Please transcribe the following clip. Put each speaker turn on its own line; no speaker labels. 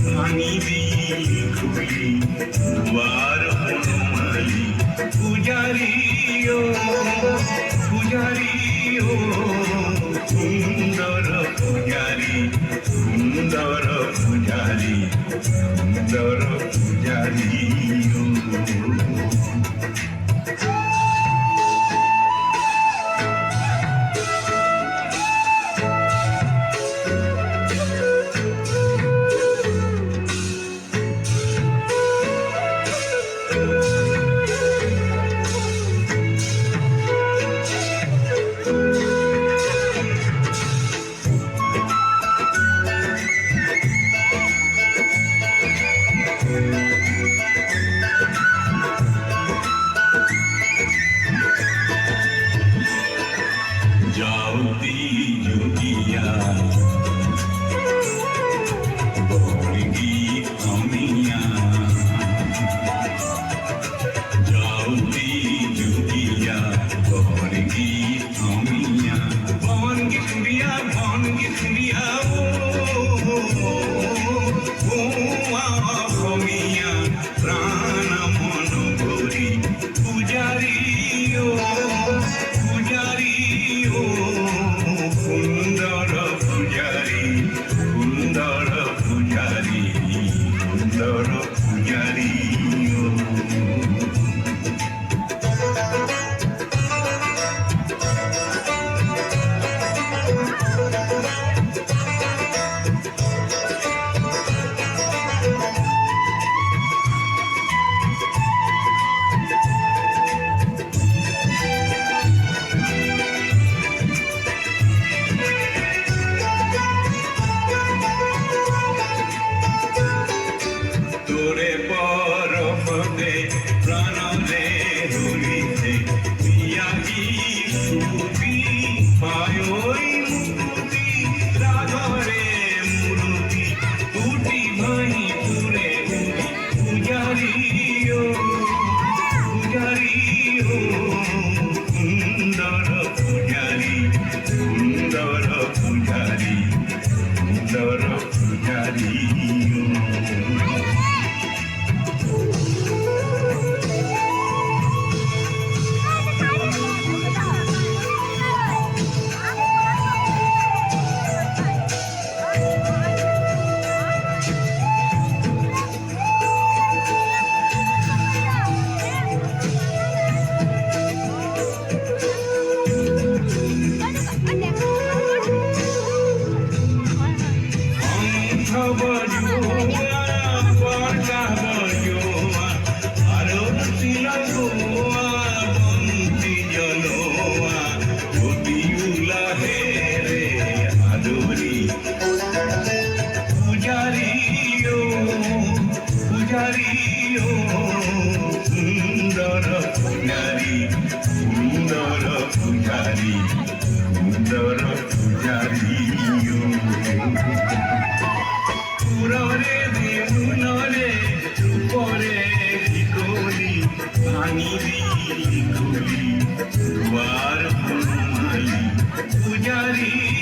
ভাঙিবি খুলি দুয়ার বনমালী পূজারি ও পূজারি ও সুন্দর পূজারি সুন্দর পূজারি সুন্দর পূজারি ও জলদি জুটিয়া বর্গি অমিয়া জলদি জুটিয়া বর্গি অমিয়া বনগি সুরিয়া ও অমিয়া প্রাণ মন ভরি পূজারি ও পূজারি ও সুন্দর পূজারি সুন্দর পূজারি সুন্দর পূজারি ও তোরে পরপদে প্রাণরে ধরিতে পিয়াগি সুতি পায়ই মুক্তি রাগরে মূর্তি উটি ভাই পুরে উটি পূজারি ও পূজারি ও সুন্দর পূজারি সুন্দর পূজারি সুন্দর পূজারি ও সুন্দর পূজারি সুন্দর পূজারি সুন্দর পূজারি পুররে দেউলরে রূপরে ভিকলি ভাঙিবি খুলি দুয়ার বনমালী পূজারি